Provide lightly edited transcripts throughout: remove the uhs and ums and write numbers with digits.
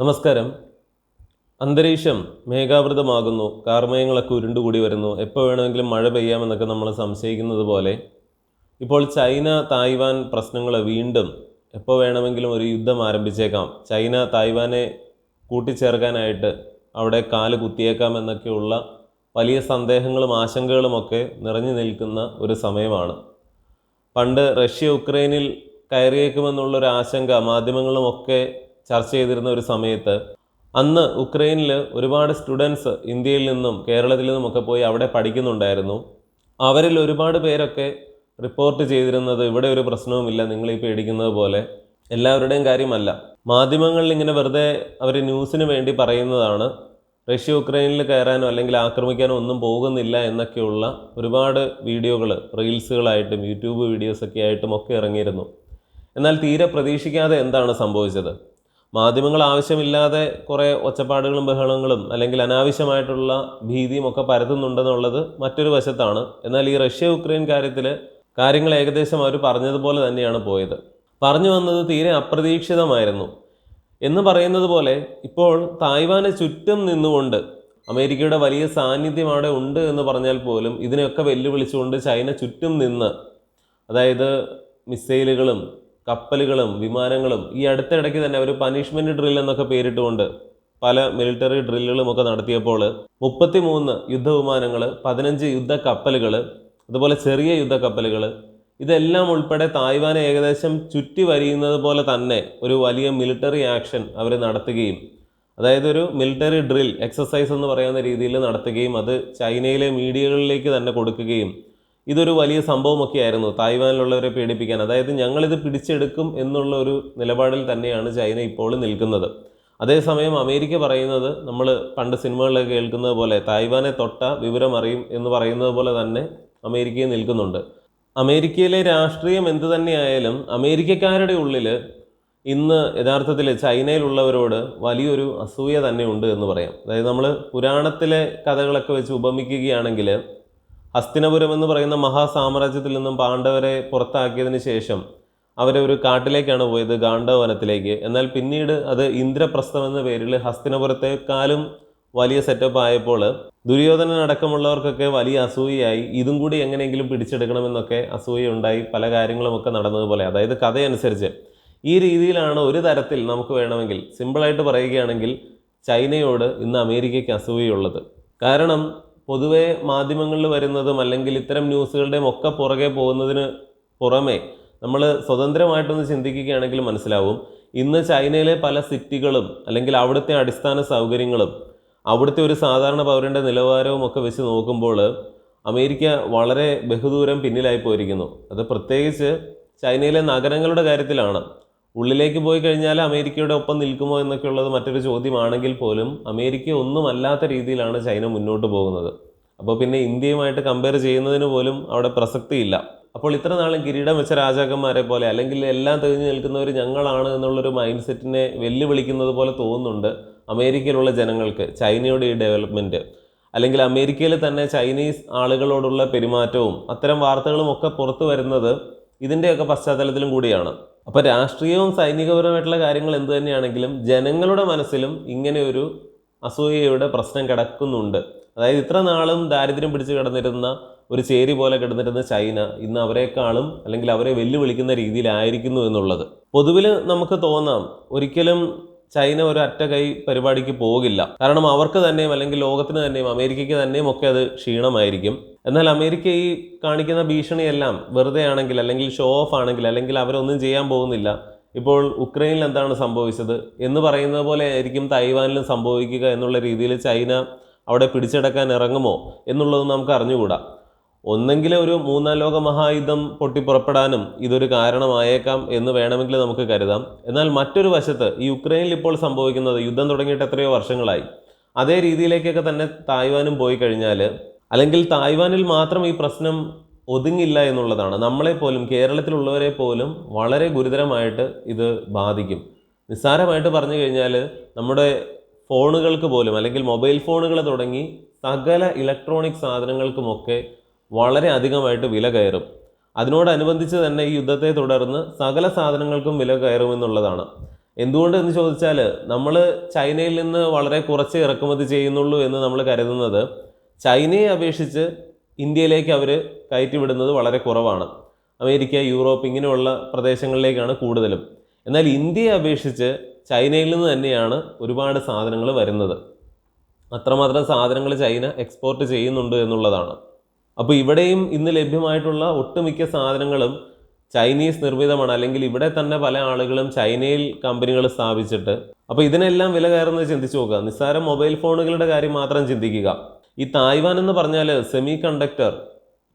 നമസ്കാരം. അന്തരീക്ഷം മേഘാവൃതമാകുന്നു, കാർമേഘങ്ങളൊക്കെ ഉരുണ്ടുകൂടി വരുന്നു, എപ്പോൾ വേണമെങ്കിലും മഴ പെയ്യാമെന്നൊക്കെ നമ്മൾ സംശയിക്കുന്നത് പോലെ ഇപ്പോൾ ചൈന തായ്വാൻ പ്രശ്നങ്ങൾ വീണ്ടും എപ്പോൾ വേണമെങ്കിലും ഒരു യുദ്ധം ആരംഭിച്ചേക്കാം. ചൈന തായ്വാനെ കൂട്ടിച്ചേർക്കാനായിട്ട് അവിടെ കാല് കുത്തിയേക്കാം എന്നൊക്കെയുള്ള വലിയ സന്ദേഹങ്ങളും ആശങ്കകളുമൊക്കെ നിറഞ്ഞു നിൽക്കുന്ന ഒരു സമയമാണ്. പണ്ട് റഷ്യ ഉക്രൈനിൽ കയറിയേക്കുമെന്നുള്ളൊരു ആശങ്ക മാധ്യമങ്ങളുമൊക്കെ ചർച്ച ചെയ്തിരുന്ന ഒരു സമയത്ത് അന്ന് ഉക്രൈനിൽ ഒരുപാട് സ്റ്റുഡൻസ് ഇന്ത്യയിൽ നിന്നും കേരളത്തിൽ നിന്നുമൊക്കെ പോയി അവിടെ പഠിക്കുന്നുണ്ടായിരുന്നു. അവരിൽ ഒരുപാട് പേരൊക്കെ റിപ്പോർട്ട് ചെയ്തിരുന്നത് ഇവിടെ ഒരു പ്രശ്നവുമില്ല, നിങ്ങളീ പേടിക്കുന്നത് പോലെ. എല്ലാവരുടെയും കാര്യമല്ല. മാധ്യമങ്ങളിൽ ഇങ്ങനെ വെറുതെ അവർ ന്യൂസിന് വേണ്ടി പറയുന്നതാണ്. റഷ്യ ഉക്രൈനിൽ കയറാനോ അല്ലെങ്കിൽ ആക്രമിക്കാനോ ഒന്നും പോകുന്നില്ല എന്നൊക്കെയുള്ള ഒരുപാട് വീഡിയോകൾ റീൽസുകളായിട്ടും യൂട്യൂബ് വീഡിയോസൊക്കെ ആയിട്ടും ഒക്കെ ഇറങ്ങിയിരുന്നു. എന്നാൽ തീരെ പ്രതീക്ഷിക്കാതെ എന്താണ് സംഭവിച്ചത്? മാധ്യമങ്ങൾ ആവശ്യമില്ലാതെ കുറേ ഒച്ചപ്പാടുകളും ബഹളങ്ങളും അല്ലെങ്കിൽ അനാവശ്യമായിട്ടുള്ള ഭീതിയും ഒക്കെ പരത്തുന്നുണ്ടെന്നുള്ളത് മറ്റൊരു വശത്താണ്. എന്നാൽ ഈ റഷ്യ ഉക്രൈൻ കാര്യങ്ങൾ ഏകദേശം അവർ പറഞ്ഞതുപോലെ തന്നെയാണ് പോയത്. പറഞ്ഞു വന്നത് തീരെ അപ്രതീക്ഷിതമായിരുന്നു. എന്ന് പറയുന്നത് പോലെ ഇപ്പോൾ തായ്വാന് ചുറ്റും നിന്നുകൊണ്ട് അമേരിക്കയുടെ വലിയ സാന്നിധ്യം അവിടെ ഉണ്ട് എന്ന് പറഞ്ഞാൽ പോലും ഇതിനെയൊക്കെ വെല്ലുവിളിച്ചുകൊണ്ട് ചൈന ചുറ്റും നിന്ന്, അതായത് മിസൈലുകളും കപ്പലുകളും വിമാനങ്ങളും ഈ അടുത്തിടയ്ക്ക് തന്നെ ഒരു പനിഷ്മെൻറ്റ് ഡ്രിൽ എന്നൊക്കെ പേരിട്ടുകൊണ്ട് പല മിലിറ്ററി ഡ്രില്ലുകളും ഒക്കെ നടത്തിയപ്പോൾ 33 യുദ്ധവിമാനങ്ങൾ, 15 യുദ്ധക്കപ്പലുകൾ, അതുപോലെ ചെറിയ യുദ്ധക്കപ്പലുകൾ, ഇതെല്ലാം ഉൾപ്പെടെ തായ്വാനെ ഏകദേശം ചുറ്റി വരിയുന്നത് പോലെ തന്നെ ഒരു വലിയ മിലിറ്ററി ആക്ഷൻ അവർ നടത്തുകയും, അതായത് ഒരു മിലിറ്ററി ഡ്രിൽ എക്സസൈസ് എന്ന് പറയുന്ന രീതിയിൽ നടത്തുകയും അത് ചൈനയിലെ മീഡിയകളിലേക്ക് തന്നെ കൊടുക്കുകയും ഇതൊരു വലിയ സംഭവമൊക്കെ ആയിരുന്നു തായ്വാനിലുള്ളവരെ പേടിപ്പിക്കാൻ. അതായത് ഞങ്ങളിത് പിടിച്ചെടുക്കും എന്നുള്ള ഒരു നിലപാടിൽ തന്നെയാണ് ചൈന ഇപ്പോൾ നിൽക്കുന്നത്. അതേസമയം അമേരിക്ക പറയുന്നത് നമ്മൾ പണ്ട് സിനിമകളിലൊക്കെ കേൾക്കുന്നത് പോലെ തായ്വാനെ തൊട്ട വിവരം അറിയും എന്ന് പറയുന്നത് പോലെ തന്നെ അമേരിക്കയിൽ നിൽക്കുന്നുണ്ട്. അമേരിക്കയിലെ രാഷ്ട്രീയം എന്തു തന്നെയായാലും അമേരിക്കക്കാരുടെ ഉള്ളിൽ ഇന്ന് യഥാർത്ഥത്തിൽ ചൈനയിലുള്ളവരോട് വലിയൊരു അസൂയ തന്നെ ഉണ്ട് എന്ന് പറയാം. അതായത് നമ്മൾ പുരാണത്തിലെ കഥകളൊക്കെ വെച്ച് ഉപമിക്കുകയാണെങ്കിൽ ഹസ്തിനപുരം എന്ന് പറയുന്ന മഹാസാമ്രാജ്യത്തിൽ നിന്നും പാണ്ഡവരെ പുറത്താക്കിയതിന് ശേഷം അവരെ ഒരു കാട്ടിലേക്കാണ് പോയത്, ഗാണ്ഡവനത്തിലേക്ക്. എന്നാൽ പിന്നീട് അത് ഇന്ദ്രപ്രസ്ഥം എന്ന പേരിൽ ഹസ്തിനപുരത്തെക്കാളും വലിയ സെറ്റപ്പ് ആയപ്പോൾ ദുര്യോധനനടക്കമുള്ളവർക്കൊക്കെ വലിയ അസൂയയായി. ഇതും കൂടി എങ്ങനെയെങ്കിലും പിടിച്ചെടുക്കണമെന്നൊക്കെ അസൂയ ഉണ്ടായി പല കാര്യങ്ങളുമൊക്കെ നടന്നതുപോലെ. അതായത് കഥയനുസരിച്ച് ഈ രീതിയിലാണ് ഒരു തരത്തിൽ നമുക്ക് വേണമെങ്കിൽ സിമ്പിളായിട്ട് പറയുകയാണെങ്കിൽ ചൈനയോട് ഇന്ന് അമേരിക്കയ്ക്ക് അസൂയുള്ളത്. കാരണം പൊതുവെ മാധ്യമങ്ങളിൽ വരുന്നതും അല്ലെങ്കിൽ ഇത്തരം ന്യൂസുകളുടെയും ഒക്കെ പുറകെ പോകുന്നതിന് പുറമെ നമ്മൾ സ്വതന്ത്രമായിട്ടൊന്ന് ചിന്തിക്കുകയാണെങ്കിൽ മനസ്സിലാവും, ഇന്ന് ചൈനയിലെ പല സിറ്റികളും അല്ലെങ്കിൽ അവിടുത്തെ അടിസ്ഥാന സൗകര്യങ്ങളും അവിടുത്തെ ഒരു സാധാരണ പൗരൻ്റെ നിലവാരവും ഒക്കെ വെച്ച് നോക്കുമ്പോൾ അമേരിക്ക വളരെ ബഹുദൂരം പിന്നിലായി പോയിരിക്കുന്നു. അത് പ്രത്യേകിച്ച് ചൈനയിലെ നഗരങ്ങളുടെ കാര്യത്തിലാണ്. ഉള്ളിലേക്ക് പോയി കഴിഞ്ഞാൽ അമേരിക്കയുടെ ഒപ്പം നിൽക്കുമോ എന്നൊക്കെ ഉള്ളത് മറ്റൊരു ചോദ്യമാണെങ്കിൽ പോലും അമേരിക്ക ഒന്നുമല്ലാത്ത രീതിയിലാണ് ചൈന മുന്നോട്ട് പോകുന്നത്. അപ്പോൾ പിന്നെ ഇന്ത്യയുമായിട്ട് കമ്പയർ ചെയ്യുന്നതിന് പോലും അവിടെ പ്രസക്തിയില്ല. അപ്പോൾ ഇത്ര നാളും കിരീടം വെച്ച രാജാക്കന്മാരെ പോലെ അല്ലെങ്കിൽ എല്ലാം തെളിഞ്ഞു നിൽക്കുന്നവർ ഞങ്ങളാണ് എന്നുള്ളൊരു മൈൻഡ് സെറ്റിനെ വെല്ലുവിളിക്കുന്നത് പോലെ തോന്നുന്നുണ്ട് അമേരിക്കയിലുള്ള ജനങ്ങൾക്ക് ചൈനയുടെ ഈ ഡെവലപ്മെൻറ്റ്. അല്ലെങ്കിൽ അമേരിക്കയിൽ തന്നെ ചൈനീസ് ആളുകളോടുള്ള പെരുമാറ്റവും അത്തരം വാർത്തകളും ഒക്കെ പുറത്തു വരുന്നത് ഇതിൻ്റെയൊക്കെ പശ്ചാത്തലത്തിലും കൂടിയാണ്. അപ്പോൾ രാഷ്ട്രീയവും സൈനികപരമായിട്ടുള്ള കാര്യങ്ങൾ എന്തു തന്നെയാണെങ്കിലും ജനങ്ങളുടെ മനസ്സിലും ഇങ്ങനെ ഒരു അസൂയയുടെ പ്രശ്നം കിടക്കുന്നുണ്ട്. അതായത് ഇത്ര നാളും ദാരിദ്ര്യം പിടിച്ച് കിടന്നിരുന്ന ഒരു ചേരി പോലെ കിടന്നിരുന്ന ചൈന ഇന്ന് അവരെക്കാളും അല്ലെങ്കിൽ അവരെ വെല്ലുവിളിക്കുന്ന രീതിയിലായിരിക്കുന്നു എന്നുള്ളത്. പൊതുവിൽ നമുക്ക് തോന്നാം ഒരിക്കലും ചൈന ഒരു അറ്റ കൈ പരിപാടിക്ക് പോകില്ല. കാരണം അവർക്ക് തന്നെയും അല്ലെങ്കിൽ ലോകത്തിന് തന്നെയും അമേരിക്കയ്ക്ക് തന്നെയും ഒക്കെ അത് ക്ഷീണമായിരിക്കും. എന്നാൽ അമേരിക്ക ഈ കാണിക്കുന്ന ഭീഷണിയെല്ലാം വെറുതെ ആണെങ്കിൽ അല്ലെങ്കിൽ ഷോ ഓഫ് ആണെങ്കിൽ അല്ലെങ്കിൽ അവരൊന്നും ചെയ്യാൻ പോകുന്നില്ല. ഇപ്പോൾ ഉക്രൈനിൽ എന്താണ് സംഭവിച്ചത് എന്ന് പറയുന്നത് പോലെ ആയിരിക്കും തായ്വാനിലും സംഭവിക്കുക എന്നുള്ള രീതിയിൽ ചൈന അവിടെ പിടിച്ചെടുക്കാൻ ഇറങ്ങുമോ എന്നുള്ളത് നമുക്ക് അറിഞ്ഞുകൂടാ. ഒന്നെങ്കിൽ ഒരു മൂന്നാം ലോക മഹായുദ്ധം പൊട്ടിപ്പുറപ്പെടാനും ഇതൊരു കാരണമായേക്കാം എന്ന് വേണമെങ്കിൽ നമുക്ക് കരുതാം. എന്നാൽ മറ്റൊരു വശത്ത് ഈ യുക്രൈനിൽ ഇപ്പോൾ സംഭവിക്കുന്നത്, യുദ്ധം തുടങ്ങിയിട്ട് എത്രയോ വർഷങ്ങളായി, അതേ രീതിയിലേക്കൊക്കെ തന്നെ തായ്വാനും പോയി കഴിഞ്ഞാൽ, അല്ലെങ്കിൽ തായ്വാനിൽ മാത്രം ഈ പ്രശ്നം ഒതുങ്ങില്ല എന്നുള്ളതാണ്. നമ്മളെപ്പോലും കേരളത്തിലുള്ളവരെ പോലും വളരെ ഗുരുതരമായിട്ട് ഇത് ബാധിക്കും. നിസ്സാരമായിട്ട് പറഞ്ഞു കഴിഞ്ഞാൽ നമ്മുടെ ഫോണുകൾക്ക് പോലും അല്ലെങ്കിൽ മൊബൈൽ ഫോണുകൾ തുടങ്ങി സകല ഇലക്ട്രോണിക് സാധനങ്ങൾക്കുമൊക്കെ വളരെ അധികമായിട്ട് വില കയറും. അതിനോടനുബന്ധിച്ച് തന്നെ ഈ യുദ്ധത്തെ തുടർന്ന് സകല സാധനങ്ങൾക്കും വില കയറുമെന്നുള്ളതാണ്. എന്തുകൊണ്ട് എന്ന് ചോദിച്ചാൽ നമ്മൾ ചൈനയിൽ നിന്ന് വളരെ കുറച്ച് ഇറക്കുമതി ചെയ്യുന്നുള്ളൂ എന്ന് നമ്മൾ കരുതുന്നത് ചൈനയെ അപേക്ഷിച്ച് ഇന്ത്യയിലേക്ക് അവർ കയറ്റിവിടുന്നത് വളരെ കുറവാണ്. അമേരിക്ക, യൂറോപ്പ് ഇങ്ങനെയുള്ള പ്രദേശങ്ങളിലേക്കാണ് കൂടുതലും. എന്നാൽ ഇന്ത്യയെ അപേക്ഷിച്ച് ചൈനയിൽ നിന്ന് തന്നെയാണ് ഒരുപാട് സാധനങ്ങൾ വരുന്നത്. അത്രമാത്രം സാധനങ്ങൾ ചൈന എക്സ്പോർട്ട് ചെയ്യുന്നുണ്ട് എന്നുള്ളതാണ്. അപ്പോൾ ഇവിടെയും ഇന്ന് ലഭ്യമായിട്ടുള്ള ഒട്ടുമിക്ക സാധനങ്ങളും ചൈനീസ് നിർമ്മിതമാണ്. അല്ലെങ്കിൽ ഇവിടെ തന്നെ പല ആളുകളും ചൈനയിൽ കമ്പനികൾ സ്ഥാപിച്ചിട്ട്, അപ്പോൾ ഇതിനെല്ലാം വില കയറുന്നത് ചിന്തിച്ചു നോക്കുക. നിസ്സാരം മൊബൈൽ ഫോണുകളുടെ കാര്യം മാത്രം ചിന്തിക്കുക. ഈ തായ്വാൻ എന്ന് പറഞ്ഞാൽ സെമി കണ്ടക്ടർ,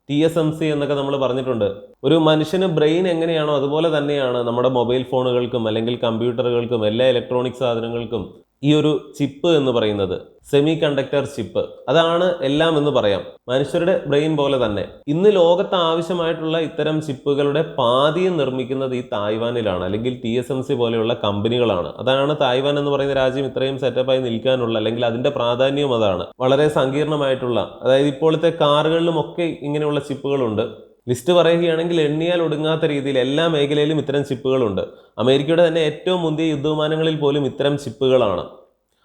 TSMC എന്നൊക്കെ നമ്മൾ പറഞ്ഞിട്ടുണ്ട്. ഒരു മനുഷ്യന് ബ്രെയിൻ എങ്ങനെയാണോ അതുപോലെ തന്നെയാണ് നമ്മുടെ മൊബൈൽ ഫോണുകൾക്കും അല്ലെങ്കിൽ കമ്പ്യൂട്ടറുകൾക്കും എല്ലാ ഇലക്ട്രോണിക് സാധനങ്ങൾക്കും ഈ ഒരു ചിപ്പ് എന്ന് പറയുന്നത്, സെമി കണ്ടക്ടർ ചിപ്പ്. അതാണ് എല്ലാം എന്ന് പറയാം, മനുഷ്യരുടെ ബ്രെയിൻ പോലെ തന്നെ. ഇന്ന് ലോകത്ത് ആവശ്യമായിട്ടുള്ള ഇത്തരം ചിപ്പുകളുടെ പാതിയും നിർമ്മിക്കുന്നത് ഈ തായ്വാനിലാണ്, അല്ലെങ്കിൽ TSMC പോലെയുള്ള കമ്പനികളാണ്. അതാണ് തായ്വാൻ എന്ന് പറയുന്ന രാജ്യം ഇത്രയും സെറ്റപ്പായി നിൽക്കാനുള്ള, അല്ലെങ്കിൽ അതിന്റെ പ്രാധാന്യവും അതാണ്. വളരെ സങ്കീർണമായിട്ടുള്ള, അതായത് ഇപ്പോഴത്തെ കാറുകളിലും ഒക്കെ ഇങ്ങനെയുള്ള ചിപ്പുകളുണ്ട്. ലിസ്റ്റ് പറയുകയാണെങ്കിൽ എണ്ണിയാൽ ഒടുങ്ങാത്ത രീതിയിൽ എല്ലാ മേഖലയിലും ഇത്തരം ചിപ്പുകളുണ്ട്. അമേരിക്കയുടെ തന്നെ ഏറ്റവും മുന്തിയ യുദ്ധവിമാനങ്ങളിൽ പോലും ഇത്തരം ചിപ്പുകളാണ്.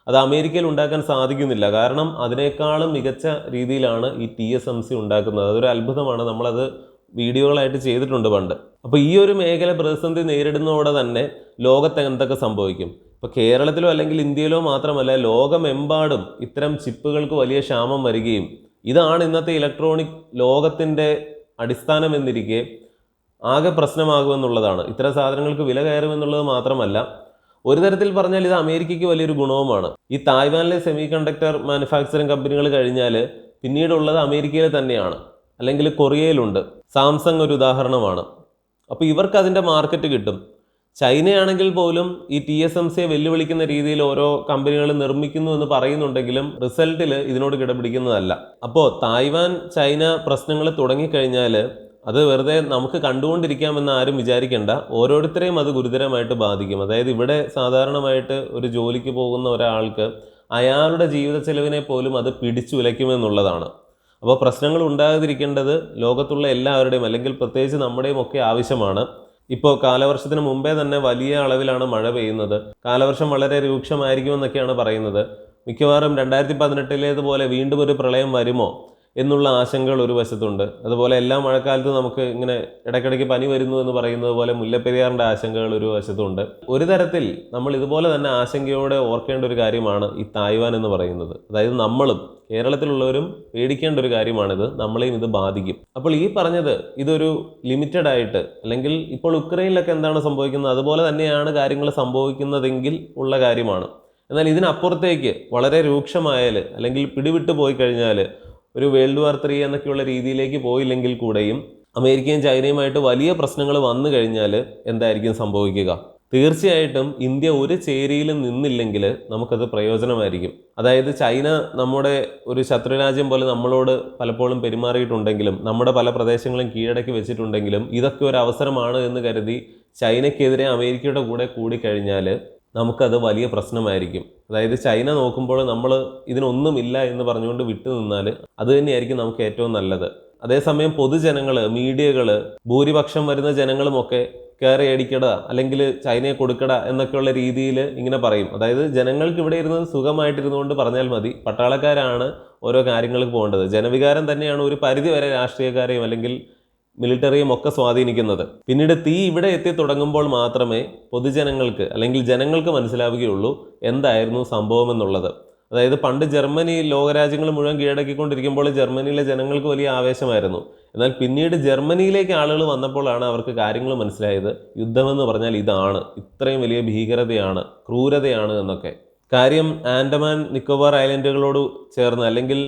അത് അമേരിക്കയിൽ ഉണ്ടാക്കാൻ സാധിക്കുന്നില്ല, കാരണം അതിനേക്കാളും മികച്ച രീതിയിലാണ് ഈ TSMC ഉണ്ടാക്കുന്നത്. അതൊരു അത്ഭുതമാണ്. നമ്മളത് വീഡിയോകളായിട്ട് ചെയ്തിട്ടുണ്ട് പണ്ട്. അപ്പോൾ ഈ ഒരു മേഖല പ്രതിസന്ധി നേരിടുന്നതോടെ തന്നെ ലോകത്ത് എന്തൊക്കെ സംഭവിക്കും? ഇപ്പോൾ കേരളത്തിലോ അല്ലെങ്കിൽ ഇന്ത്യയിലോ മാത്രമല്ല, ലോകമെമ്പാടും ഇത്തരം ചിപ്പുകൾക്ക് വലിയ ക്ഷാമം വരികയും, ഇതാണ് ഇന്നത്തെ ഇലക്ട്രോണിക് ലോകത്തിൻ്റെ അടിസ്ഥാനം എന്നിരിക്കെ ആകെ പ്രശ്നമാകുമെന്നുള്ളതാണ്. ഇത്തരം സാധനങ്ങൾക്ക് വില കയറുമെന്നുള്ളത് മാത്രമല്ല, ഒരു തരത്തിൽ പറഞ്ഞാൽ ഇത് അമേരിക്കയ്ക്ക് വലിയൊരു ഗുണവുമാണ്. ഈ തായ്വാനിലെ സെമി കണ്ടക്ടർ മാനുഫാക്ചറിങ് കമ്പനികൾ കഴിഞ്ഞാൽ പിന്നീടുള്ളത് അമേരിക്കയിൽ തന്നെയാണ്, അല്ലെങ്കിൽ കൊറിയയിലുണ്ട്. സാംസങ് ഒരു ഉദാഹരണമാണ്. അപ്പോൾ ഇവർക്ക് അതിൻ്റെ മാർക്കറ്റ് കിട്ടും. ചൈനയാണെങ്കിൽ പോലും ഈ TSMCയെ വെല്ലുവിളിക്കുന്ന രീതിയിൽ ഓരോ കമ്പനികൾ നിർമ്മിക്കുന്നു എന്ന് പറയുന്നുണ്ടെങ്കിലും റിസൾട്ടിൽ ഇതിനോട് കിടപിടിക്കുന്നതല്ല. അപ്പോൾ തായ്വാൻ ചൈന പ്രശ്നങ്ങൾ തുടങ്ങിക്കഴിഞ്ഞാൽ അത് വെറുതെ നമുക്ക് കണ്ടുകൊണ്ടിരിക്കാമെന്ന് ആരും വിചാരിക്കേണ്ട. ഓരോരുത്തരെയും അത് ഗുരുതരമായിട്ട് ബാധിക്കും. അതായത് ഇവിടെ സാധാരണമായിട്ട് ഒരു ജോലിക്ക് പോകുന്ന ഒരാൾക്ക് അയാളുടെ ജീവിത ചെലവിനെ പോലും അത് പിടിച്ചുലയ്ക്കുമെന്നുള്ളതാണ്. അപ്പോൾ പ്രശ്നങ്ങൾ ഉണ്ടാകാതിരിക്കേണ്ടത് ലോകത്തുള്ള എല്ലാവരുടെയും, അല്ലെങ്കിൽ പ്രത്യേകിച്ച് നമ്മുടെയും ഒക്കെ ആവശ്യമാണ്. ഇപ്പോൾ കാലവർഷത്തിന് മുമ്പേ തന്നെ വലിയ അളവിലാണ് മഴ പെയ്യുന്നത്. കാലവർഷം വളരെ രൂക്ഷമായിരിക്കുമെന്നൊക്കെയാണ് പറയുന്നത്. മിക്കവാറും 2018 വീണ്ടും ഒരു പ്രളയം വരുമോ എന്നുള്ള ആശങ്കകൾ ഒരു വശത്തുണ്ട്. അതുപോലെ എല്ലാ മഴക്കാലത്തും നമുക്ക് ഇങ്ങനെ ഇടയ്ക്കിടയ്ക്ക് പനി വരുന്നു എന്ന് പറയുന്നത് പോലെ മുല്ലപ്പെരിയാറിൻ്റെ ആശങ്കകൾ ഒരു വശത്തുണ്ട്. ഒരു തരത്തിൽ നമ്മൾ ഇതുപോലെ തന്നെ ആശങ്കയോടെ ഓർക്കേണ്ട ഒരു കാര്യമാണ് ഈ തായ്വാൻ എന്ന് പറയുന്നത്. അതായത് നമ്മളും കേരളത്തിലുള്ളവരും പേടിക്കേണ്ട ഒരു കാര്യമാണിത്. നമ്മളെയും ഇത് ബാധിക്കും. അപ്പോൾ ഈ പറഞ്ഞത് ഇതൊരു ലിമിറ്റഡ് ആയിട്ട്, അല്ലെങ്കിൽ ഇപ്പോൾ ഉക്രൈനിലൊക്കെ എന്താണ് സംഭവിക്കുന്നത് അതുപോലെ തന്നെയാണ് കാര്യങ്ങൾ സംഭവിക്കുന്നതെങ്കിൽ ഉള്ള കാര്യമാണ്. എന്നാൽ ഇതിനപ്പുറത്തേക്ക് വളരെ രൂക്ഷമായാൽ, അല്ലെങ്കിൽ പിടിവിട്ട് പോയി കഴിഞ്ഞാൽ, ഒരു വേൾഡ് വാർ 3 എന്നൊക്കെയുള്ള രീതിയിലേക്ക് പോയില്ലെങ്കിൽ കൂടെയും അമേരിക്കയും ചൈനയുമായിട്ട് വലിയ പ്രശ്നങ്ങൾ വന്നു കഴിഞ്ഞാൽ എന്തായിരിക്കും സംഭവിക്കുക? തീർച്ചയായിട്ടും ഇന്ത്യ ഒരു ചേരിയിലും നിന്നില്ലെങ്കിൽ നമുക്കത് പ്രയോജനമായിരിക്കും. അതായത് ചൈന നമ്മുടെ ഒരു ശത്രുരാജ്യം പോലെ നമ്മളോട് പലപ്പോഴും പെരുമാറിയിട്ടുണ്ടെങ്കിലും, നമ്മുടെ പല പ്രദേശങ്ങളും കീഴടക്കി വെച്ചിട്ടുണ്ടെങ്കിലും, ഇതൊക്കെ ഒരു അവസരമാണ് എന്ന് കരുതി ചൈനയ്ക്കെതിരെ അമേരിക്കയുടെ കൂടെ കൂടിക്കഴിഞ്ഞാൽ നമുക്കത് വലിയ പ്രശ്നമായിരിക്കും. അതായത് ചൈന നോക്കുമ്പോൾ നമ്മൾ ഇതിനൊന്നുമില്ല എന്ന് പറഞ്ഞുകൊണ്ട് വിട്ടു നിന്നാൽ അത് തന്നെയായിരിക്കും നമുക്ക് ഏറ്റവും നല്ലത്. അതേസമയം പൊതുജനങ്ങൾ, മീഡിയകൾ, ഭൂരിപക്ഷം വരുന്ന ജനങ്ങളുമൊക്കെ കയറി അടിക്കട, അല്ലെങ്കിൽ ചൈനയെ കൊടുക്കട എന്നൊക്കെയുള്ള രീതിയിൽ ഇങ്ങനെ പറയും. അതായത് ജനങ്ങൾക്ക് ഇവിടെ ഇരുന്ന് സുഖമായിട്ടിരുന്നുകൊണ്ട് പറഞ്ഞാൽ മതി, പട്ടാളക്കാരാണ് ഓരോ കാര്യങ്ങൾക്ക് പോകേണ്ടത്. ജനവികാരം തന്നെയാണ് ഒരു പരിധിവരെ രാഷ്ട്രീയക്കാരെയും അല്ലെങ്കിൽ മിലിറ്ററിയും ഒക്കെ സ്വാധീനിക്കുന്നത്. പിന്നീട് തീ ഇവിടെ എത്തി തുടങ്ങുമ്പോൾ മാത്രമേ പൊതുജനങ്ങൾക്ക് അല്ലെങ്കിൽ ജനങ്ങൾക്ക് മനസ്സിലാവുകയുള്ളൂ എന്തായിരുന്നു സംഭവം എന്നുള്ളത്. അതായത് പണ്ട് ജർമ്മനി ലോകരാജ്യങ്ങൾ മുഴുവൻ കീഴടക്കിക്കൊണ്ടിരിക്കുമ്പോൾ ജർമ്മനിയിലെ ജനങ്ങൾക്ക് വലിയ ആവേശമായിരുന്നു. എന്നാൽ പിന്നീട് ജർമ്മനിയിലേക്ക് ആളുകൾ വന്നപ്പോഴാണ് അവർക്ക് കാര്യങ്ങൾ മനസ്സിലായത്. യുദ്ധമെന്ന് പറഞ്ഞാൽ ഇതാണ്, ഇത്രയും വലിയ ഭീകരതയാണ്, ക്രൂരതയാണ് എന്നൊക്കെ. കാര്യം ആൻഡമാൻ നിക്കോബാർ ഐലൻഡുകളോട് ചേർന്ന്, അല്ലെങ്കിൽ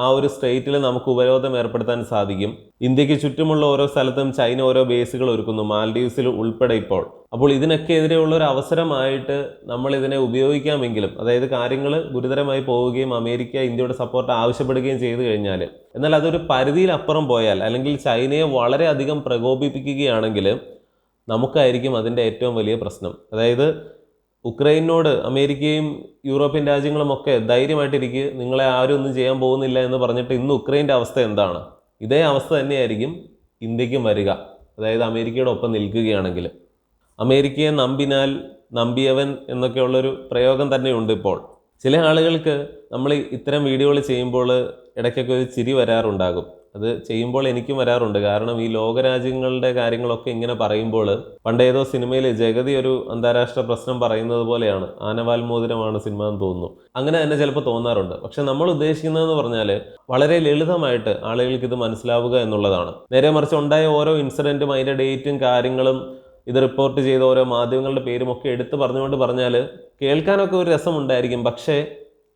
ആ ഒരു സ്റ്റേറ്റിൽ നമുക്ക് ഉപരോധം ഏർപ്പെടുത്താൻ സാധിക്കും. ഇന്ത്യക്ക് ചുറ്റുമുള്ള ഓരോ സ്ഥലത്തും ചൈന ഓരോ ബേസുകൾ ഒരുക്കുന്നു, മാൽഡീവ്സിൽ ഉൾപ്പെടെ ഇപ്പോൾ. അപ്പോൾ ഇതിനൊക്കെ എതിരെയുള്ള ഒരു അവസരമായിട്ട് നമ്മൾ ഇതിനെ ഉപയോഗിക്കാമെങ്കിലും, അതായത് കാര്യങ്ങൾ ഗുരുതരമായി പോവുകയും അമേരിക്ക ഇന്ത്യയുടെ സപ്പോർട്ട് ആവശ്യപ്പെടുകയും ചെയ്തു കഴിഞ്ഞാൽ, എന്നാൽ അതൊരു പരിധിയിലപ്പുറം പോയാൽ, അല്ലെങ്കിൽ ചൈനയെ വളരെയധികം പ്രകോപിപ്പിക്കുകയാണെങ്കിൽ നമുക്കായിരിക്കും അതിൻ്റെ ഏറ്റവും വലിയ പ്രശ്നം. അതായത് ഉക്രൈനോട് അമേരിക്കയും യൂറോപ്യൻ രാജ്യങ്ങളുമൊക്കെ ധൈര്യമായിട്ടിരിക്കുക, നിങ്ങളെ ആരും ഒന്നും ചെയ്യാൻ പോകുന്നില്ല എന്ന് പറഞ്ഞിട്ട് ഇന്ന് ഉക്രൈൻ്റെ അവസ്ഥ എന്താണ്? ഇതേ അവസ്ഥ തന്നെയായിരിക്കും ഇന്ത്യക്കും വരിക. അതായത് അമേരിക്കയുടെ ഒപ്പം നിൽക്കുകയാണെങ്കിൽ. അമേരിക്കയെ നമ്പിനാൽ നമ്പിയവൻ എന്നൊക്കെയുള്ളൊരു പ്രയോഗം തന്നെയുണ്ട് ഇപ്പോൾ. ചില ആളുകൾക്ക് നമ്മൾ ഇത്തരം വീഡിയോകൾ ചെയ്യുമ്പോൾ ഇടയ്ക്കൊക്കെ ഒരു ചിരി വരാറുണ്ടാകും. അത് ചെയ്യുമ്പോൾ എനിക്കും വരാറുണ്ട്. കാരണം ഈ ലോകരാജ്യങ്ങളുടെ കാര്യങ്ങളൊക്കെ ഇങ്ങനെ പറയുമ്പോൾ പണ്ടേതോ സിനിമയിൽ ജഗതി ഒരു അന്താരാഷ്ട്ര പ്രശ്നം പറയുന്നത് പോലെയാണ്, ആനവാൽമോതിരമാണ് സിനിമ എന്ന് തോന്നുന്നു. അങ്ങനെ തന്നെ ചിലപ്പോൾ തോന്നാറുണ്ട്. പക്ഷെ നമ്മൾ ഉദ്ദേശിക്കുന്നതെന്ന് പറഞ്ഞാൽ വളരെ ലളിതമായിട്ട് ആളുകൾക്ക് ഇത് മനസ്സിലാവുക എന്നുള്ളതാണ്. നേരെ മറിച്ച് ഉണ്ടായ ഓരോ ഇൻസിഡൻറ്റും അതിൻ്റെ ഡേറ്റും കാര്യങ്ങളും ഇത് റിപ്പോർട്ട് ചെയ്ത ഓരോ മാധ്യമങ്ങളുടെ പേരും ഒക്കെ എടുത്ത് പറഞ്ഞുകൊണ്ട് പറഞ്ഞാൽ കേൾക്കാനൊക്കെ ഒരു രസമുണ്ടായിരിക്കും. പക്ഷേ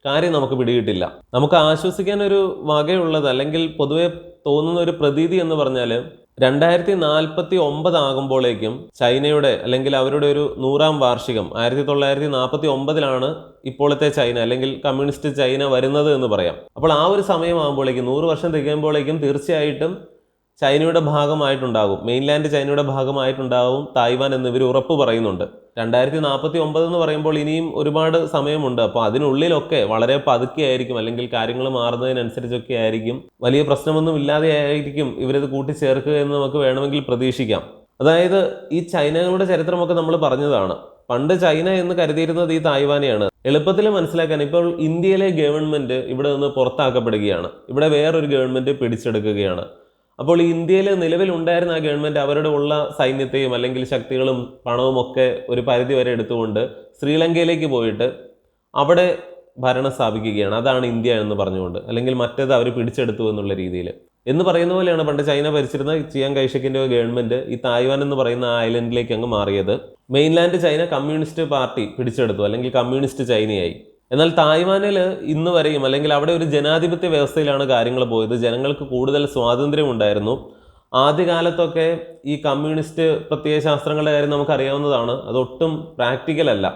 കാര്യം നമുക്ക് പിടികിട്ടില്ല. നമുക്ക് ആശ്വസിക്കാൻ ഒരു വകയുള്ളത്, അല്ലെങ്കിൽ പൊതുവെ തോന്നുന്ന ഒരു പ്രതീതി എന്ന് പറഞ്ഞാൽ 2049 ആകുമ്പോഴേക്കും ചൈനയുടെ അല്ലെങ്കിൽ അവരുടെ ഒരു 100ാം വാർഷികം 1949 ഇപ്പോഴത്തെ ചൈന അല്ലെങ്കിൽ കമ്മ്യൂണിസ്റ്റ് ചൈന വരുന്നത് എന്ന് പറയാം. അപ്പോൾ ആ ഒരു സമയമാകുമ്പോഴേക്കും 100 വർഷം തികയുമ്പോഴേക്കും തീർച്ചയായിട്ടും ചൈനയുടെ ഭാഗമായിട്ടുണ്ടാകും, മെയിൻലാൻഡ് ചൈനയുടെ ഭാഗമായിട്ടുണ്ടാകും തായ്വാൻ എന്നിവർ ഉറപ്പ് പറയുന്നുണ്ട്. 2049 എന്ന് പറയുമ്പോൾ ഇനിയും ഒരുപാട് സമയമുണ്ട്. അപ്പോൾ അതിനുള്ളിലൊക്കെ വളരെ പതുക്കെ ആയിരിക്കും, അല്ലെങ്കിൽ കാര്യങ്ങൾ മാറുന്നതിനനുസരിച്ചൊക്കെ ആയിരിക്കും, വലിയ പ്രശ്നമൊന്നും ഇല്ലാതെ ആയിരിക്കും ഇവരിത് കൂട്ടിച്ചേർക്കുക എന്ന് നമുക്ക് വേണമെങ്കിൽ പ്രതീക്ഷിക്കാം. അതായത് ഈ ചൈനകളുടെ ചരിത്രമൊക്കെ നമ്മൾ പറഞ്ഞതാണ്. പണ്ട് ചൈന എന്ന് കരുതിയിരുന്നത് ഈ തായ്വാനെയാണ്. എളുപ്പത്തിൽ മനസ്സിലാക്കാൻ ഇപ്പോൾ ഇന്ത്യയിലെ ഗവൺമെൻറ് ഇവിടെ നിന്ന് പുറത്താക്കപ്പെടുകയാണ്, ഇവിടെ വേറൊരു ഗവൺമെൻറ് പിടിച്ചെടുക്കുകയാണ്. അപ്പോൾ ഇന്ത്യയിൽ നിലവിലുണ്ടായിരുന്ന ആ ഗവൺമെൻറ് അവരുടെ ഉള്ള സൈന്യത്തെയും അല്ലെങ്കിൽ ശക്തികളും പണവും ഒക്കെ ഒരു പരിധി വരെ എടുത്തുകൊണ്ട് ശ്രീലങ്കയിലേക്ക് പോയിട്ട് അവിടെ ഭരണം സ്ഥാപിക്കുകയാണ്. അതാണ് ഇന്ത്യ എന്ന് പറഞ്ഞുകൊണ്ട്, അല്ലെങ്കിൽ മറ്റേത് അവർ പിടിച്ചെടുത്തു എന്നുള്ള രീതിയിൽ എന്ന് പറയുന്ന പോലെയാണ് പണ്ട് ചൈന ഭരിച്ചിരുന്ന ചിയാങ് കൈഷക്കിൻ്റെ ഗവൺമെൻറ് ഈ തായ്വാൻ എന്ന് പറയുന്ന ആ ഐലൻഡിലേക്ക് അങ്ങ് മാറിയത്. മെയിൻലാൻഡ് ചൈന കമ്മ്യൂണിസ്റ്റ് പാർട്ടി പിടിച്ചെടുത്തു, അല്ലെങ്കിൽ കമ്മ്യൂണിസ്റ്റ് ചൈനയായി. എന്നാൽ തായ്വാനിൽ ഇന്ന് വരെയും അല്ലെങ്കിൽ അവിടെ ഒരു ജനാധിപത്യ വ്യവസ്ഥയിലാണ് കാര്യങ്ങൾ പോയത്. ജനങ്ങൾക്ക് കൂടുതൽ സ്വാതന്ത്ര്യം ഉണ്ടായിരുന്നു. ആദ്യകാലത്തൊക്കെ ഈ കമ്മ്യൂണിസ്റ്റ് പ്രത്യയശാസ്ത്രങ്ങളുടെ കാര്യം നമുക്കറിയാവുന്നതാണ്, അതൊട്ടും പ്രാക്ടിക്കൽ അല്ല.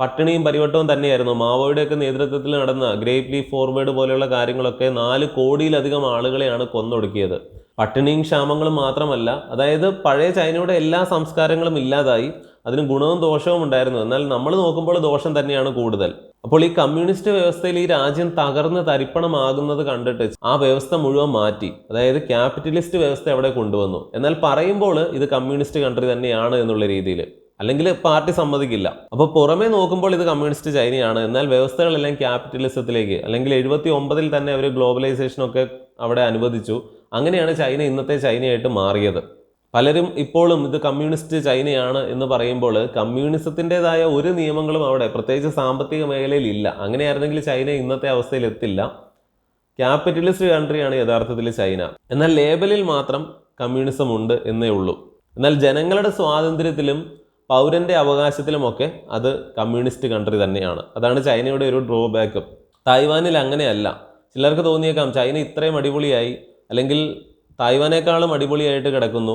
പട്ടിണിയും പരിവട്ടവും തന്നെയായിരുന്നു. മാവോയുടെയൊക്കെ നേതൃത്വത്തിൽ നടന്ന ഗ്രേറ്റ് ലീപ്പ് ഫോർവേഡ് പോലെയുള്ള കാര്യങ്ങളൊക്കെ 4 കോടിയിലധികം ആളുകളെയാണ് കൊന്നൊടുക്കിയത്. പട്ടിണിയും ക്ഷാമങ്ങളും മാത്രമല്ല, അതായത് പഴയ ചൈനയുടെ എല്ലാ സംസ്കാരങ്ങളും ഇല്ലാതായി. അതിന് ഗുണവും ദോഷവും ഉണ്ടായിരുന്നു. എന്നാൽ നമ്മൾ നോക്കുമ്പോൾ ദോഷം തന്നെയാണ് കൂടുതൽ. അപ്പോൾ ഈ കമ്മ്യൂണിസ്റ്റ് വ്യവസ്ഥയിൽ ഈ രാജ്യം തകർന്ന് തരിപ്പണമാകുന്നത് കണ്ടിട്ട് ആ വ്യവസ്ഥ മുഴുവൻ മാറ്റി, അതായത് ക്യാപിറ്റലിസ്റ്റ് വ്യവസ്ഥ അവിടെ കൊണ്ടുവന്നു. എന്നാൽ പറയുമ്പോൾ ഇത് കമ്മ്യൂണിസ്റ്റ് കൺട്രി തന്നെയാണ് എന്നുള്ള രീതിയിൽ, അല്ലെങ്കിൽ പാർട്ടി സമ്മതിക്കില്ല. അപ്പോൾ പുറമേ നോക്കുമ്പോൾ ഇത് കമ്മ്യൂണിസ്റ്റ് ചൈനയാണ്, എന്നാൽ വ്യവസ്ഥകളെല്ലാം ക്യാപിറ്റലിസത്തിലേക്ക്, അല്ലെങ്കിൽ 79 തന്നെ അവർ ഗ്ലോബലൈസേഷനൊക്കെ അവിടെ അനുവദിച്ചു. അങ്ങനെയാണ് ചൈന ഇന്നത്തെ ചൈനയായിട്ട് മാറിയത്. പലരും ഇപ്പോഴും ഇത് കമ്മ്യൂണിസ്റ്റ് ചൈനയാണ് എന്ന് പറയുമ്പോൾ കമ്മ്യൂണിസത്തിൻ്റെതായ ഒരു നിയമങ്ങളും അവിടെ പ്രത്യേകിച്ച് സാമ്പത്തിക മേഖലയിൽ ഇല്ല. അങ്ങനെയായിരുന്നെങ്കിൽ ചൈന ഇന്നത്തെ അവസ്ഥയിൽ എത്തില്ല. ക്യാപിറ്റലിസ്റ്റ് കൺട്രിയാണ് യഥാർത്ഥത്തിൽ ചൈന. എന്നാൽ ലേബലിൽ മാത്രം കമ്മ്യൂണിസം ഉണ്ട് എന്നേ ഉള്ളൂ. എന്നാൽ ജനങ്ങളുടെ സ്വാതന്ത്ര്യത്തിലും പൗരൻ്റെ അവകാശത്തിലുമൊക്കെ അത് കമ്മ്യൂണിസ്റ്റ് കൺട്രി തന്നെയാണ്. അതാണ് ചൈനയുടെ ഒരു ഡ്രോബാക്ക്. തായ്വാനിൽ അങ്ങനെയല്ല. ചിലർക്ക് തോന്നിയേക്കാം ചൈന ഇത്രയും അടിപൊളിയായി, അല്ലെങ്കിൽ തായ്വാനേക്കാളും അടിപൊളിയായിട്ട് കിടക്കുന്നു,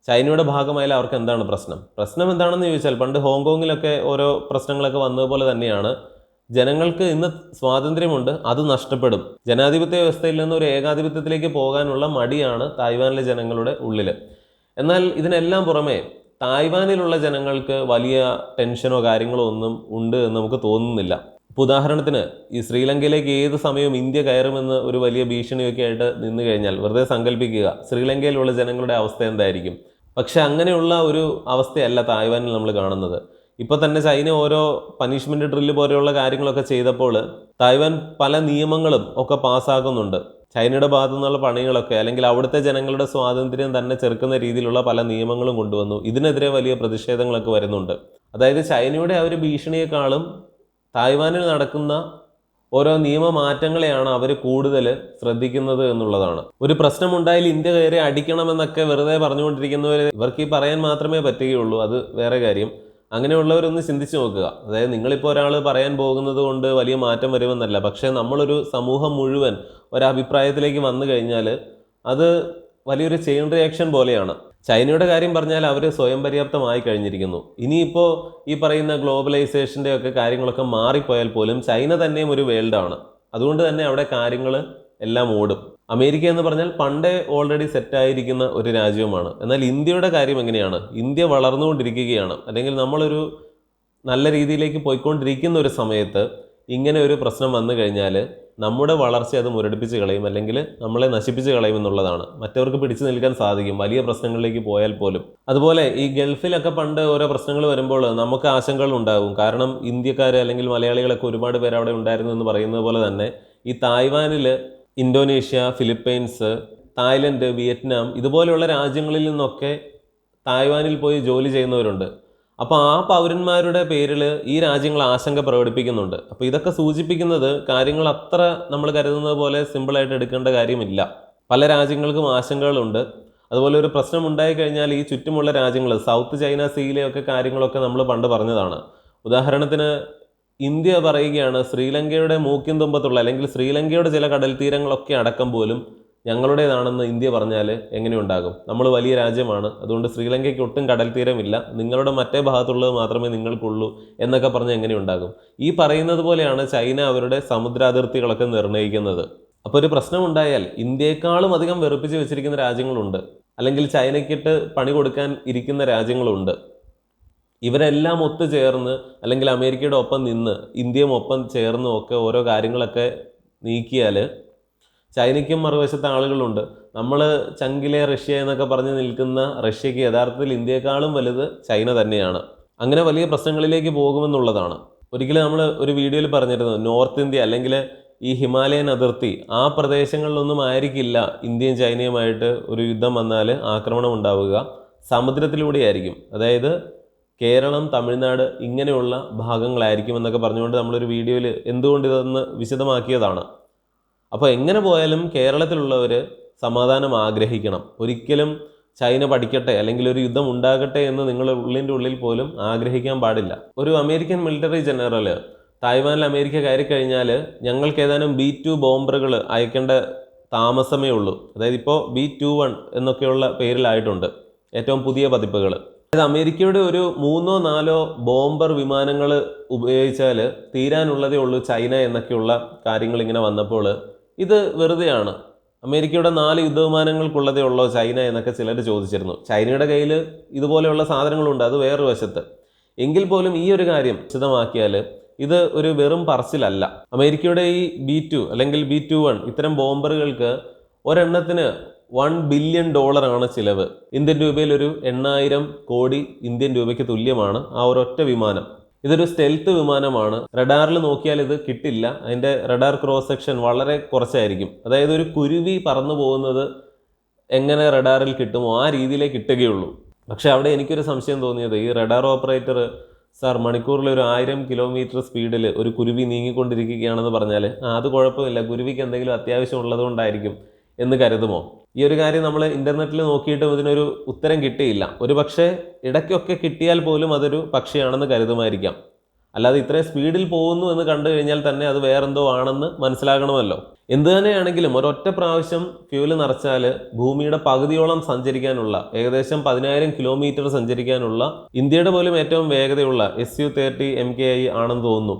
ചൈനയുടെ ഭാഗമായാലും അവർക്ക് എന്താണ് പ്രശ്നം എന്താണെന്ന് ചോദിച്ചാൽ, പണ്ട് ഹോങ്കോങ്ങിലൊക്കെ ഓരോ പ്രശ്നങ്ങളൊക്കെ വന്നതുപോലെ തന്നെയാണ് ജനങ്ങൾക്ക് ഇന്ന് സ്വാതന്ത്ര്യമുണ്ട്, അത് നഷ്ടപ്പെടും. ജനാധിപത്യ വ്യവസ്ഥയിൽ നിന്ന് ഒരു ഏകാധിപത്യത്തിലേക്ക് പോകാനുള്ള മടിയാണ് തായ്വാനിലെ ജനങ്ങളുടെ ഉള്ളിൽ. എന്നാൽ ഇതിനെല്ലാം പുറമെ തായ്വാനിലുള്ള ജനങ്ങൾക്ക് വലിയ ടെൻഷനോ കാര്യങ്ങളോ ഒന്നും ഉണ്ട് എന്ന് നമുക്ക് തോന്നുന്നില്ല. ഉദാഹരണത്തിന് ഈ ശ്രീലങ്കയിലേക്ക് ഏത് സമയവും ഇന്ത്യ കയറുമെന്ന് ഒരു വലിയ ഭീഷണിയൊക്കെ ആയിട്ട് നിന്ന് കഴിഞ്ഞാൽ വെറുതെ സങ്കല്പിക്കുക ശ്രീലങ്കയിലുള്ള ജനങ്ങളുടെ അവസ്ഥ എന്തായിരിക്കും. പക്ഷെ അങ്ങനെയുള്ള ഒരു അവസ്ഥയല്ല തായ്വാനിൽ നമ്മൾ കാണുന്നത്. ഇപ്പോൾ തന്നെ ചൈന ഓരോ പനിഷ്മെൻറ്റ് ഡ്രില്ല് പോലെയുള്ള കാര്യങ്ങളൊക്കെ ചെയ്തപ്പോൾ തായ്വാൻ പല നിയമങ്ങളും ഒക്കെ പാസ്സാക്കുന്നുണ്ട്. ചൈനയുടെ ഭാഗത്തു നിന്നുള്ള പണികളൊക്കെ, അല്ലെങ്കിൽ അവിടുത്തെ ജനങ്ങളുടെ സ്വാതന്ത്ര്യം തന്നെ ചെറുക്കുന്ന രീതിയിലുള്ള പല നിയമങ്ങളും കൊണ്ടുവന്നു. ഇതിനെതിരെ വലിയ പ്രതിഷേധങ്ങളൊക്കെ വരുന്നുണ്ട്. അതായത് ചൈനയുടെ ആ ഒരു ഭീഷണിയെക്കാളും തായ്വാനിൽ നടക്കുന്ന ഓരോ നിയമമാറ്റങ്ങളെയാണ് അവർ കൂടുതൽ ശ്രദ്ധിക്കുന്നത് എന്നുള്ളതാണ്. ഒരു പ്രശ്നമുണ്ടായാൽ ഇന്ത്യ കയറി അടിക്കണമെന്നൊക്കെ വെറുതെ പറഞ്ഞുകൊണ്ടിരിക്കുന്നവർ, ഇവർക്ക് ഈ പറയാൻ മാത്രമേ പറ്റുകയുള്ളൂ, അത് വേറെ കാര്യം. അങ്ങനെയുള്ളവരൊന്ന് ചിന്തിച്ച് നോക്കുക. അതായത് നിങ്ങളിപ്പോൾ ഒരാൾ പറയാൻ പോകുന്നത് കൊണ്ട് വലിയ മാറ്റം വരുമെന്നല്ല, പക്ഷേ നമ്മളൊരു സമൂഹം മുഴുവൻ ഒരഭിപ്രായത്തിലേക്ക് വന്നു കഴിഞ്ഞാൽ അത് വലിയൊരു ചെയിൻ റിയാക്ഷൻ പോലെയാണ്. ചൈനയുടെ കാര്യം പറഞ്ഞാൽ അവർ സ്വയം പര്യാപ്തമായി കഴിഞ്ഞിരിക്കുന്നു. ഇനിയിപ്പോൾ ഈ പറയുന്ന ഗ്ലോബലൈസേഷൻ്റെ ഒക്കെ കാര്യങ്ങളൊക്കെ മാറിപ്പോയാൽ പോലും ചൈന തന്നെയും ഒരു വേൾഡാണ്. അതുകൊണ്ട് തന്നെ അവിടെ കാര്യങ്ങൾ എല്ലാം ഓടും. അമേരിക്ക എന്ന് പറഞ്ഞാൽ പണ്ടേ ഓൾറെഡി സെറ്റായിരിക്കുന്ന ഒരു രാജ്യവുമാണ്. എന്നാൽ ഇന്ത്യയുടെ കാര്യം എങ്ങനെയാണ്? ഇന്ത്യ വളർന്നുകൊണ്ടിരിക്കുകയാണ്, അല്ലെങ്കിൽ നമ്മളൊരു നല്ല രീതിയിലേക്ക് പോയിക്കൊണ്ടിരിക്കുന്ന ഒരു സമയത്ത് ഇങ്ങനെ ഒരു പ്രശ്നം വന്നു കഴിഞ്ഞാൽ നമ്മുടെ വളർച്ച അത് മുരടിപ്പിച്ച് കളയും, അല്ലെങ്കിൽ നമ്മളെ നശിപ്പിച്ച് കളയും എന്നുള്ളതാണ്. മറ്റവർക്ക് പിടിച്ചു നിൽക്കാൻ സാധിക്കും വലിയ പ്രശ്നങ്ങളിലേക്ക് പോയാൽ പോലും. അതുപോലെ ഈ ഗൾഫിലൊക്കെ പണ്ട് ഓരോ പ്രശ്നങ്ങൾ വരുമ്പോൾ നമുക്ക് ആശങ്കകൾ ഉണ്ടാകും. കാരണം ഇന്ത്യക്കാർ അല്ലെങ്കിൽ മലയാളികളൊക്കെ ഒരുപാട് പേര് അവിടെ ഉണ്ടായിരുന്നു എന്ന് പറയുന്നത് പോലെ തന്നെ ഈ തായ്വാനിൽ ഇന്തോനേഷ്യ, ഫിലിപ്പൈൻസ്, തായ്ലൻഡ്, വിയറ്റ്നാം ഇതുപോലെയുള്ള രാജ്യങ്ങളിൽ നിന്നൊക്കെ തായ്വാനിൽ പോയി ജോലി ചെയ്യുന്നവരുണ്ട്. അപ്പോൾ ആ പൗരന്മാരുടെ പേരിൽ ഈ രാജ്യങ്ങൾ ആശങ്ക പ്രകടിപ്പിക്കുന്നുണ്ട്. അപ്പോൾ ഇതൊക്കെ സൂചിപ്പിക്കുന്നത് കാര്യങ്ങൾ അത്ര നമ്മൾ കരുതുന്നത് പോലെ സിമ്പിളായിട്ട് എടുക്കേണ്ട കാര്യമില്ല. പല രാജ്യങ്ങൾക്കും ആശങ്കകളുണ്ട്. അതുപോലെ ഒരു പ്രശ്നം ഉണ്ടായിക്കഴിഞ്ഞാൽ ഈ ചുറ്റുമുള്ള രാജ്യങ്ങൾ, സൗത്ത് ചൈന സീയിലെയൊക്കെ കാര്യങ്ങളൊക്കെ നമ്മൾ പണ്ട് പറഞ്ഞതാണ്. ഉദാഹരണത്തിന് ഇന്ത്യ പറയുകയാണ് ശ്രീലങ്കയുടെ മൂക്കിൻ തുമ്പത്തുള്ള അല്ലെങ്കിൽ ശ്രീലങ്കയുടെ ചില കടൽ തീരങ്ങളൊക്കെ അടക്കം പോലും ഞങ്ങളുടേതാണെന്ന് ഇന്ത്യ പറഞ്ഞാൽ എങ്ങനെയുണ്ടാകും? നമ്മൾ വലിയ രാജ്യമാണ്, അതുകൊണ്ട് ശ്രീലങ്കയ്ക്ക് ഒട്ടും കടൽ തീരമില്ല, നിങ്ങളുടെ മറ്റേ ഭാഗത്തുള്ളത് മാത്രമേ നിങ്ങൾക്കുള്ളൂ എന്നൊക്കെ പറഞ്ഞാൽ എങ്ങനെയുണ്ടാകും? ഈ പറയുന്നത് പോലെയാണ് ചൈന അവരുടെ സമുദ്രാതിർത്തികളൊക്കെ നിർണ്ണയിക്കുന്നത്. അപ്പോൾ ഒരു പ്രശ്നമുണ്ടായാൽ ഇന്ത്യയെക്കാളും അധികം വെറുപ്പിച്ച് വെച്ചിരിക്കുന്ന രാജ്യങ്ങളുണ്ട്, അല്ലെങ്കിൽ ചൈനയ്ക്കിട്ട് പണി കൊടുക്കാൻ ഇരിക്കുന്ന രാജ്യങ്ങളുണ്ട്. ഇവരെല്ലാം ഒത്തുചേർന്ന് അല്ലെങ്കിൽ അമേരിക്കയുടെ ഒപ്പം നിന്ന് ഇന്ത്യയും ഒപ്പം ചേർന്നും ഒക്കെ ഓരോ കാര്യങ്ങളൊക്കെ നീക്കിയാൽ ചൈനയ്ക്കും മറുവശത്തെ ആളുകളുണ്ട്. നമ്മൾ ചങ്കിലെ റഷ്യ എന്നൊക്കെ പറഞ്ഞ് നിൽക്കുന്ന റഷ്യക്ക് യഥാർത്ഥത്തിൽ ഇന്ത്യയെക്കാളും വലുത് ചൈന തന്നെയാണ്. അങ്ങനെ വലിയ പ്രശ്നങ്ങളിലേക്ക് പോകുമെന്നുള്ളതാണ്. ഒരിക്കലും നമ്മൾ ഒരു വീഡിയോയിൽ പറഞ്ഞിരുന്നു, നോർത്ത് ഇന്ത്യ അല്ലെങ്കിൽ ഈ ഹിമാലയൻ അതിർത്തി ആ പ്രദേശങ്ങളിലൊന്നും ആയിരിക്കില്ല ഇന്ത്യയും ചൈനയുമായിട്ട് ഒരു യുദ്ധം വന്നാൽ ആക്രമണം ഉണ്ടാവുക, സമുദ്രത്തിലൂടെയായിരിക്കും. അതായത് കേരളം, തമിഴ്നാട് ഇങ്ങനെയുള്ള ഭാഗങ്ങളായിരിക്കും എന്നൊക്കെ പറഞ്ഞുകൊണ്ട് നമ്മളൊരു വീഡിയോയിൽ എന്തുകൊണ്ട് ഇതൊന്ന് വിശദമാക്കിയതാണ്. അപ്പോൾ എങ്ങനെ പോയാലും കേരളത്തിലുള്ളവർ സമാധാനം ആഗ്രഹിക്കണം. ഒരിക്കലും ചൈന പഠിക്കട്ടെ അല്ലെങ്കിൽ ഒരു യുദ്ധം ഉണ്ടാകട്ടെ എന്ന് നിങ്ങൾ ഉള്ളിൻ്റെ ഉള്ളിൽ പോലും ആഗ്രഹിക്കാൻ പാടില്ല. ഒരു അമേരിക്കൻ മിലിറ്ററി ജനറൽ തായ്വാനിൽ അമേരിക്ക കയറി കഴിഞ്ഞാൽ ഞങ്ങൾക്ക് ഏതാനും B-2 ബോംബറുകൾ അയക്കേണ്ട താമസമേ ഉള്ളൂ. അതായത് ഇപ്പോൾ B-21 എന്നൊക്കെയുള്ള പേരിലായിട്ടുണ്ട് ഏറ്റവും പുതിയ പതിപ്പുകൾ. അതായത് അമേരിക്കയുടെ ഒരു 3-4 ബോംബർ വിമാനങ്ങൾ ഉപയോഗിച്ചാൽ തീരാനുള്ളതേ ഉള്ളൂ ചൈന എന്നൊക്കെയുള്ള കാര്യങ്ങൾ ഇങ്ങനെ വന്നപ്പോൾ ഇത് വെറുതെയാണ്. അമേരിക്കയുടെ 4 യുദ്ധവിമാനങ്ങൾക്കുള്ളതേ ഉള്ളോ ചൈന എന്നൊക്കെ ചിലർ ചോദിച്ചിരുന്നു. ചൈനയുടെ കയ്യിൽ ഇതുപോലെയുള്ള സാധനങ്ങളുണ്ട്, അത് വേറൊരു വശത്ത്. എങ്കിൽ പോലും ഈ ഒരു കാര്യം വിശദമാക്കിയാൽ ഇത് ഒരു വെറും പറച്ചിലല്ല. അമേരിക്കയുടെ ഈ B-2 അല്ലെങ്കിൽ B-21 ഇത്തരം ബോംബറുകൾക്ക് ഒരെണ്ണത്തിന് $1 ബില്യൺ ആണ് ചിലവ്. ഇന്ത്യൻ രൂപയിൽ ഒരു 8,000 കോടി ഇന്ത്യൻ രൂപയ്ക്ക് തുല്യമാണ് ആ ഒരൊറ്റ വിമാനം. ഇതൊരു സ്റ്റെൽത്ത് വിമാനമാണ്. റഡാറിൽ നോക്കിയാൽ ഇത് കിട്ടില്ല. അതിൻ്റെ റഡാർ ക്രോസ് സെക്ഷൻ വളരെ കുറച്ചായിരിക്കും. അതായത് ഒരു കുരുവി പറന്നു പോകുന്നത് എങ്ങനെ റഡാറിൽ കിട്ടുമോ ആ രീതിയിലേ കിട്ടുകയുള്ളൂ. പക്ഷേ അവിടെ എനിക്കൊരു സംശയം തോന്നിയത്, ഈ റഡാർ ഓപ്പറേറ്റർ സാർ മണിക്കൂറിൽ ഒരു 1000 കിലോമീറ്റർ സ്പീഡിൽ ഒരു കുരുവി നീങ്ങിക്കൊണ്ടിരിക്കുകയാണെന്ന് പറഞ്ഞാൽ അത് കുഴപ്പമില്ല, കുരുവിക്ക് എന്തെങ്കിലും അത്യാവശ്യം ഉള്ളതുകൊണ്ടായിരിക്കും എന്ന് കരുതുമോ? ഈ ഒരു കാര്യം നമ്മൾ ഇൻ്റർനെറ്റിൽ നോക്കിയിട്ടും ഇതിനൊരു ഉത്തരം കിട്ടിയില്ല. ഒരു പക്ഷേ ഇടയ്ക്കൊക്കെ കിട്ടിയാൽ പോലും അതൊരു പക്ഷിയാണെന്ന് കരുതുമായിരിക്കാം. അല്ലാതെ ഇത്രയും സ്പീഡിൽ പോകുന്നു എന്ന് കണ്ടു കഴിഞ്ഞാൽ തന്നെ അത് വേറെന്തോ ആണെന്ന് മനസ്സിലാകണമല്ലോ. എന്തു തന്നെയാണെങ്കിലും ഒരൊറ്റ പ്രാവശ്യം ഫ്യൂല് നിറച്ചാൽ ഭൂമിയുടെ പകുതിയോളം സഞ്ചരിക്കാനുള്ള, ഏകദേശം 10,000 കിലോമീറ്റർ സഞ്ചരിക്കാനുള്ള ഇന്ത്യയുടെ പോലും ഏറ്റവും വേഗതയുള്ള Su-30 MKI ആണെന്ന് തോന്നുന്നു.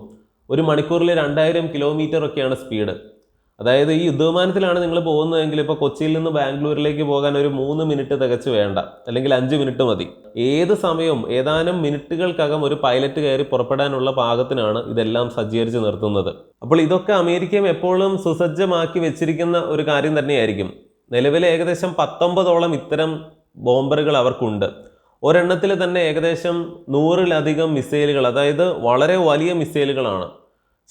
ഒരു മണിക്കൂറിൽ 2000 കിലോമീറ്റർ ഒക്കെയാണ് സ്പീഡ്. അതായത് ഈ യുദ്ധവിമാനത്തിലാണ് നിങ്ങൾ പോകുന്നതെങ്കിൽ ഇപ്പോൾ കൊച്ചിയിൽ നിന്ന് ബാംഗ്ലൂരിലേക്ക് പോകാൻ ഒരു 3 മിനിറ്റ് തികച്ച് വേണ്ട, അല്ലെങ്കിൽ 5 മിനിറ്റ് മതി. ഏത് സമയവും ഏതാനും മിനിറ്റുകൾക്കകം ഒരു പൈലറ്റ് കയറി പുറപ്പെടാനുള്ള പാകത്തിനാണ് ഇതെല്ലാം സജ്ജീകരിച്ച് നിർത്തുന്നത്. അപ്പോൾ ഇതൊക്കെ അമേരിക്കയും എപ്പോഴും സുസജ്ജമാക്കി വെച്ചിരിക്കുന്ന ഒരു കാര്യം തന്നെയായിരിക്കും. നിലവിൽ ഏകദേശം 19ഓളം ഇത്തരം ബോംബറുകൾ അവർക്കുണ്ട്. ഒരെണ്ണത്തിൽ തന്നെ ഏകദേശം 100-ലധികം മിസൈലുകൾ, അതായത് വളരെ വലിയ മിസൈലുകളാണ്.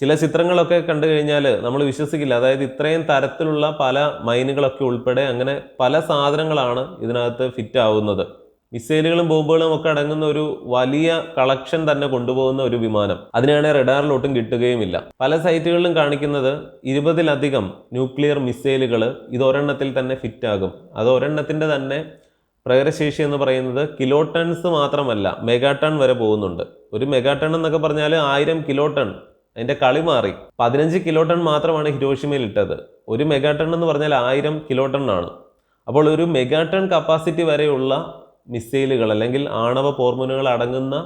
ചില ചിത്രങ്ങളൊക്കെ കണ്ടു കഴിഞ്ഞാൽ നമ്മൾ വിശ്വസിക്കില്ല. അതായത് ഇത്രയും തരത്തിലുള്ള പല മൈനുകളൊക്കെ ഉൾപ്പെടെ അങ്ങനെ പല സാധനങ്ങളാണ് ഇതിനകത്ത് ഫിറ്റ് ആവുന്നത്. മിസൈലുകളും ബോംബുകളും ഒക്കെ അടങ്ങുന്ന ഒരു വലിയ കളക്ഷൻ തന്നെ കൊണ്ടുപോകുന്ന ഒരു വിമാനം. അതിനാണെങ്കിൽ റഡാറിലൊട്ടും കിട്ടുകയുമില്ല. പല സൈറ്റുകളിലും കാണിക്കുന്നത് 20-ലധികം ന്യൂക്ലിയർ മിസൈലുകൾ ഇതൊരെണ്ണത്തിൽ തന്നെ ഫിറ്റ് ആകും. അത് ഒരെണ്ണത്തിൻ്റെ തന്നെ പ്രകടശേഷി എന്ന് പറയുന്നത് കിലോ ടൺസ് മാത്രമല്ല, മെഗാ ടൺ വരെ പോകുന്നുണ്ട്. ഒരു മെഗാ ടൺ എന്നൊക്കെ പറഞ്ഞാൽ 1000 കിലോ ടൺ. അതിൻ്റെ കളി മാറി. 15 കിലോ ടൺ മാത്രമാണ് ഹിരോഷിമയിൽ ഇട്ടത്. ഒരു മെഗാ ടൺ എന്ന് പറഞ്ഞാൽ 1000 കിലോ ടൺ ആണ്. അപ്പോൾ ഒരു മെഗാ ടൺ കപ്പാസിറ്റി വരെയുള്ള മിസൈലുകൾ അല്ലെങ്കിൽ ആണവ പോർമുനകൾ അടങ്ങുന്ന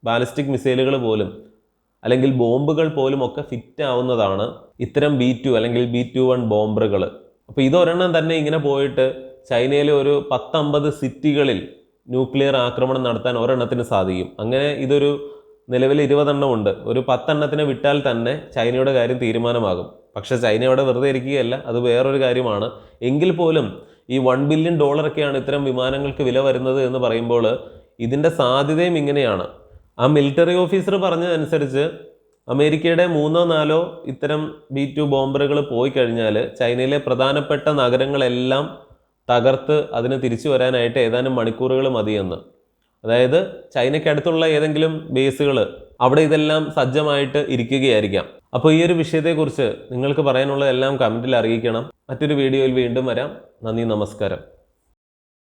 ബാലിസ്റ്റിക് മിസൈലുകൾ പോലും അല്ലെങ്കിൽ ബോംബുകൾ പോലും ഒക്കെ ഫിറ്റ് ആവുന്നതാണ് ഇത്തരം B-2 അല്ലെങ്കിൽ B-21 ബോംബറുകൾ. അപ്പോൾ ഇതൊരെണ്ണം തന്നെ ഇങ്ങനെ പോയിട്ട് ചൈനയിലെ ഒരു 10-50 സിറ്റികളിൽ ന്യൂക്ലിയർ ആക്രമണം നടത്താൻ ഒരെണ്ണത്തിന് സാധിക്കും. അങ്ങനെ ഇതൊരു നിലവിൽ 20 എണ്ണം ഉണ്ട്. ഒരു 10 എണ്ണത്തിനെ വിട്ടാൽ തന്നെ ചൈനയുടെ കാര്യം തീരുമാനമാകും. പക്ഷേ ചൈന അവിടെ വെറുതെ ഇരിക്കുകയല്ല, അത് വേറൊരു കാര്യമാണ്. എങ്കിൽ പോലും ഈ $1 ബില്യൺ ഇത്തരം വിമാനങ്ങൾക്ക് വില വരുന്നത് എന്ന് പറയുമ്പോൾ ഇതിൻ്റെ സാധ്യതയും ഇങ്ങനെയാണ്. ആ മിലിറ്ററി ഓഫീസർ പറഞ്ഞതനുസരിച്ച് അമേരിക്കയുടെ 3-4 ഇത്തരം B-2 ബോംബറുകൾ പോയി കഴിഞ്ഞാൽ ചൈനയിലെ പ്രധാനപ്പെട്ട നഗരങ്ങളെല്ലാം തകർത്ത് അതിന് തിരിച്ചു വരാനായിട്ട് ഏതാനും മണിക്കൂറുകൾ മതിയെന്ന്. അതായത് ചൈനയ്ക്കടുത്തുള്ള ഏതെങ്കിലും ബേസുകൾ അവിടെ ഇതെല്ലാം സജ്ജമായിട്ട് ഇരിക്കുകയായിരിക്കാം. അപ്പോൾ ഈ ഒരു വിഷയത്തെക്കുറിച്ച് നിങ്ങൾക്ക് പറയാനുള്ളതെല്ലാം കമൻറ്റിൽ അറിയിക്കണം. മറ്റൊരു വീഡിയോയിൽ വീണ്ടും വരാം. നന്ദി, നമസ്കാരം.